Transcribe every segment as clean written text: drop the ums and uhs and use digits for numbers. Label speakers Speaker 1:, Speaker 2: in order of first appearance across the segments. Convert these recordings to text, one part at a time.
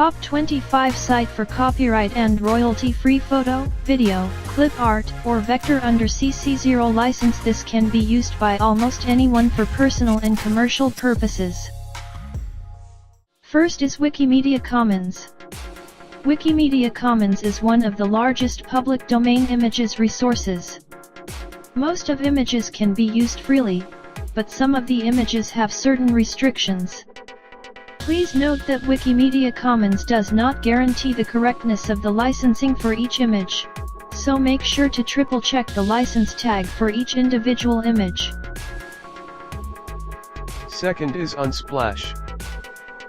Speaker 1: Top 25 site for copyright and royalty-free photo, video, clip art, or vector under CC0 license. This can be used by almost anyone for personal and commercial purposes. First is Wikimedia Commons. Wikimedia Commons is one of the largest public domain images resources. Most of images can be used freely, but some of the images have certain restrictions. Please note that Wikimedia Commons does not guarantee the correctness of the licensing for each image, so make sure to triple-check the license tag for each individual image.
Speaker 2: Second is Unsplash.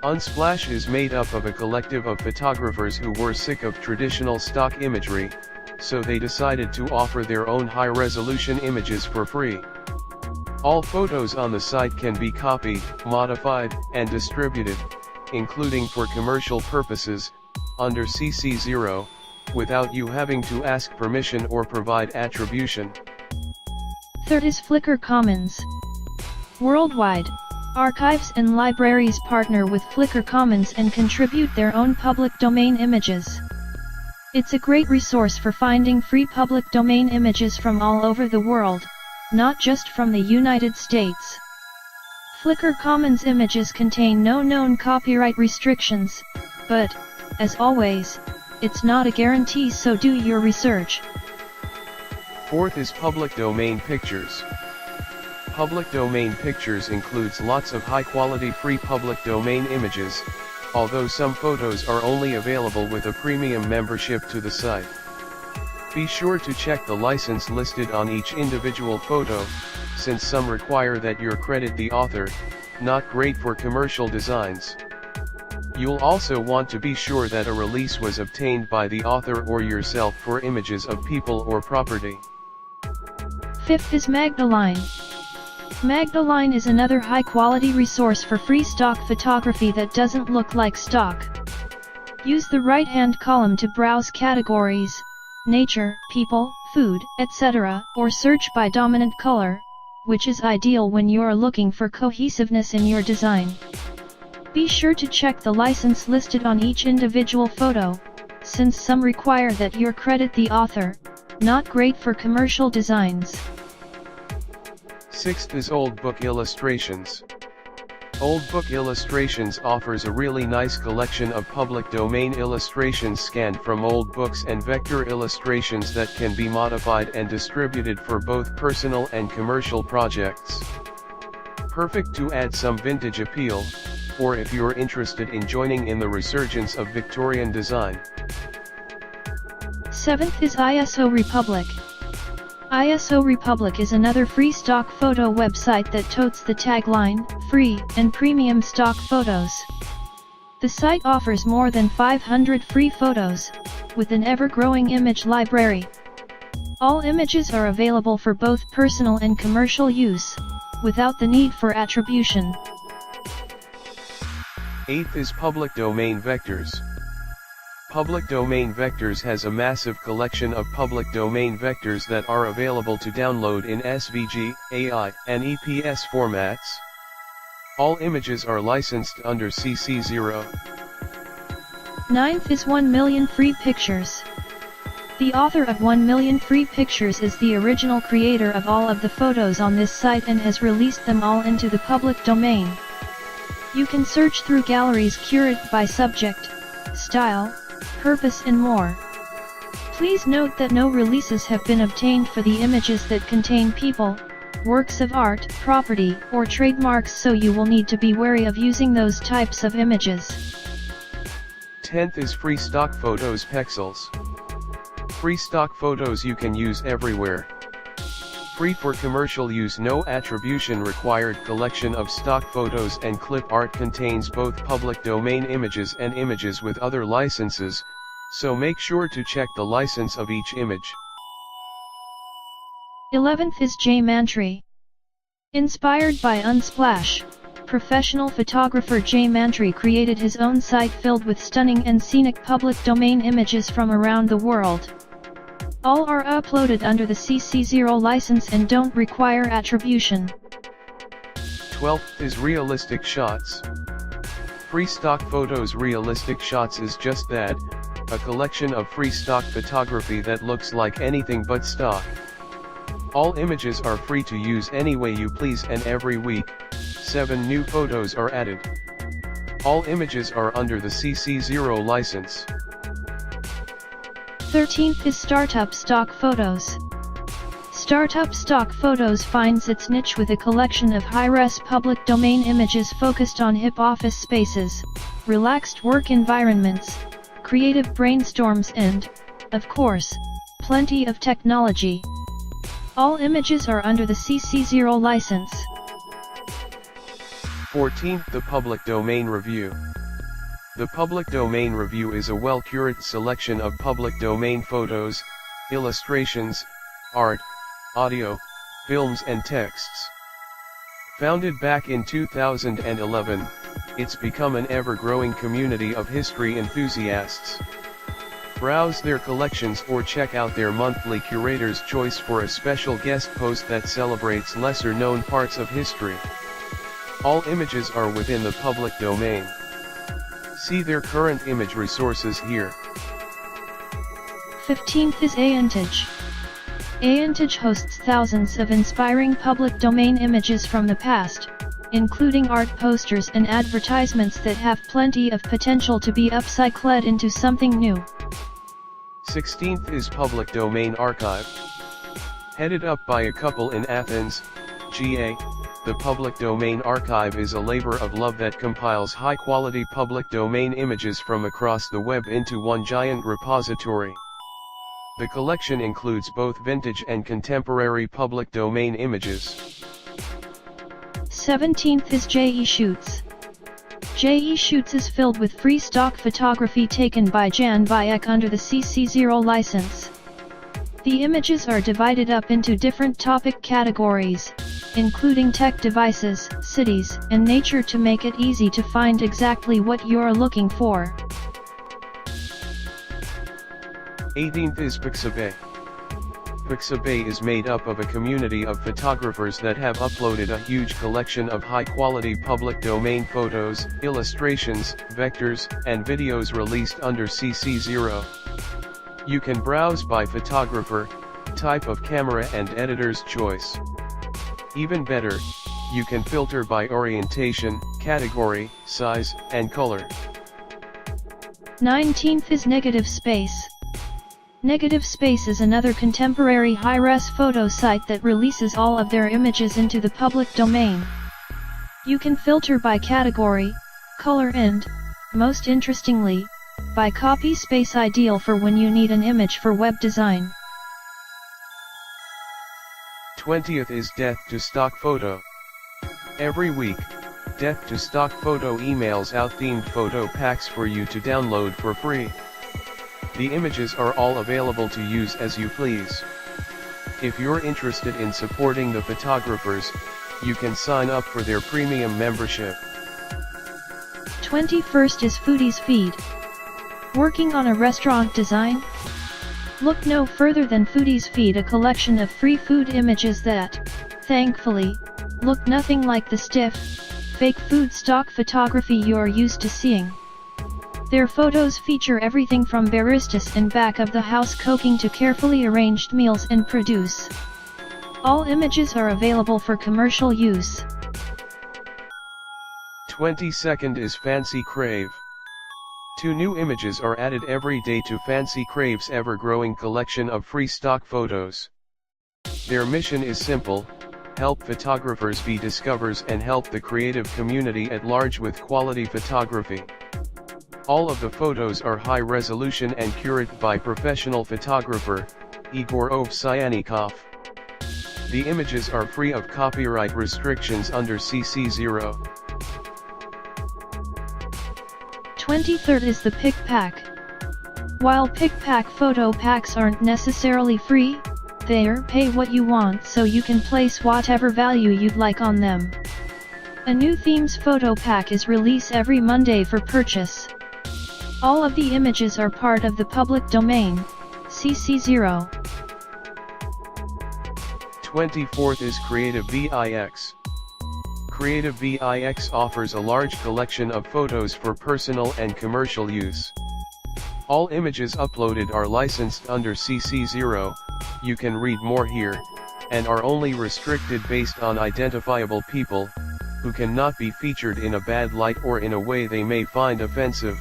Speaker 2: Unsplash is made up of a collective of photographers who were sick of traditional stock imagery, so they decided to offer their own high-resolution images for free. All photos on the site can be copied, modified, and distributed, including for commercial purposes, under CC0, without you having to ask permission or provide attribution.
Speaker 1: Third is Flickr Commons. Worldwide, archives and libraries partner with Flickr Commons and contribute their own public domain images. It's a great resource for finding free public domain images from all over the world, not just from the United States. Flickr Commons images contain no known copyright restrictions, but, as always, it's not a guarantee, so do your research.
Speaker 2: Fourth is Public Domain Pictures. Public domain pictures includes lots of high-quality free public domain images, although some photos are only available with a premium membership to the site. Be sure to check the license listed on each individual photo, since some require that you credit the author. Not great for commercial designs. You'll also want to be sure that a release was obtained by the author or yourself for images of people or property.
Speaker 1: Fifth is Magdeleine. Magdeleine is another high-quality resource for free stock photography that doesn't look like stock. Use the right-hand column to browse categories, nature, people, food, etc., or search by dominant color, which is ideal when you are looking for cohesiveness in your design. Be sure to check the license listed on each individual photo, since some require that you credit the author. Not great for commercial designs.
Speaker 2: Sixth is Old Book Illustrations. Old Book Illustrations offers a really nice collection of public domain illustrations scanned from old books and vector illustrations that can be modified and distributed for both personal and commercial projects. Perfect to add some vintage appeal, or if you're interested in joining in the resurgence of Victorian design.
Speaker 1: Seventh is ISO Republic. ISO Republic is another free stock photo website that totes the tagline, free and premium stock photos. The site offers more than 500 free photos, with an ever-growing image library. All images are available for both personal and commercial use, without the need for attribution.
Speaker 2: Eighth is Public Domain Vectors. Public Domain Vectors has a massive collection of public domain vectors that are available to download in SVG, AI, and EPS formats. All images are licensed under CC0.
Speaker 1: Ninth is 1 Million Free Pictures. The author of 1 Million Free Pictures is the original creator of all of the photos on this site and has released them all into the public domain. You can search through galleries curated by subject, style, purpose and more. Please note that no releases have been obtained for the images that contain people, works of art, property, or trademarks, so you will need to be wary of using those types of images.
Speaker 2: 10th is Free Stock Photos Pexels. Free stock photos you can use everywhere. Free for commercial use, no attribution required collection of stock photos and clip art contains both public domain images and images with other licenses, so make sure to check the license of each image.
Speaker 1: 11th is Jay Mantri. Inspired by Unsplash, professional photographer Jay Mantri created his own site filled with stunning and scenic public domain images from around the world. All are uploaded under the CC0 license and don't require attribution.
Speaker 2: 12th is Realistic Shots. Free stock photos. Realistic shots is just that, a collection of free stock photography that looks like anything but stock. All images are free to use any way you please, and every week, 7 new photos are added. All images are under the CC0 license.
Speaker 1: 13th is Startup Stock Photos. Startup Stock Photos finds its niche with a collection of high-res public domain images focused on hip office spaces, relaxed work environments, creative brainstorms and, of course, plenty of technology. All images are under the CC0 license.
Speaker 2: 14th, the Public Domain Review. The Public Domain Review is a well-curated selection of public domain photos, illustrations, art, audio, films and texts. Founded back in 2011, it's become an ever-growing community of history enthusiasts. Browse their collections or check out their monthly Curator's Choice for a special guest post that celebrates lesser-known parts of history. All images are within the public domain. See their current image resources here.
Speaker 1: 15th is Viintage. Viintage hosts thousands of inspiring public domain images from the past, including art posters and advertisements that have plenty of potential to be upcycled into something new.
Speaker 2: 16th is Public Domain Archive. Headed up by a couple in Athens, GA, the Public Domain Archive is a labor of love that compiles high-quality public domain images from across the web into one giant repository. The collection includes both vintage and contemporary public domain images.
Speaker 1: 17th is Jeshoots. Jeshoots is filled with free stock photography taken by Jan Bayek under the CC0 license. The images are divided up into different topic categories, including tech devices, cities, and nature to make it easy to find exactly what you're looking for.
Speaker 2: 18th is Pixabay. Pixabay is made up of a community of photographers that have uploaded a huge collection of high-quality public domain photos, illustrations, vectors, and videos released under CC0. You can browse by photographer, type of camera and editor's choice. Even better, you can filter by orientation, category, size, and color.
Speaker 1: 19th is Negative Space. Negative Space is another contemporary high-res photo site that releases all of their images into the public domain. You can filter by category, color and, most interestingly, by copy space, ideal for when you need an image for web design.
Speaker 2: 20th is Death to Stock Photo. Every week, Death to Stock Photo emails out themed photo packs for you to download for free. The images are all available to use as you please. If you're interested in supporting the photographers, you can sign up for their premium membership.
Speaker 1: 21st is Foodies Feed. Working on a restaurant design? Look no further than Foodies Feed, a collection of free food images that, thankfully, look nothing like the stiff, fake food stock photography you're used to seeing. Their photos feature everything from baristas and back of the house cooking to carefully arranged meals and produce. All images are available for commercial use.
Speaker 2: 22nd is Fancy Crave. 2 new images are added every day to Fancy Crave's ever-growing collection of free stock photos. Their mission is simple: help photographers be discoverers and help the creative community at large with quality photography. All of the photos are high resolution and curated by professional photographer, Igor Ovsyannikov. The images are free of copyright restrictions under CC0.
Speaker 1: 23rd is the Pic Pac. While Pic Pac photo packs aren't necessarily free, they're pay what you want so you can place whatever value you'd like on them. A new themes photo pack is released every Monday for purchase. All of the images are part of the public domain, CC0.
Speaker 2: 24th is Creative Vix. Creative Vix offers a large collection of photos for personal and commercial use. All images uploaded are licensed under CC0, you can read more here, and are only restricted based on identifiable people, who cannot be featured in a bad light or in a way they may find offensive.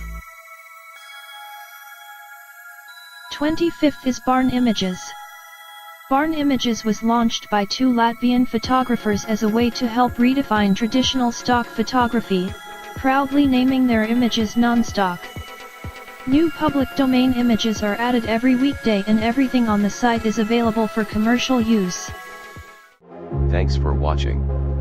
Speaker 1: 25th is Barn Images. Barn Images was launched by two Latvian photographers as a way to help redefine traditional stock photography, proudly naming their images non-stock. New public domain images are added every weekday and everything on the site is available for commercial use.
Speaker 2: Thanks for watching.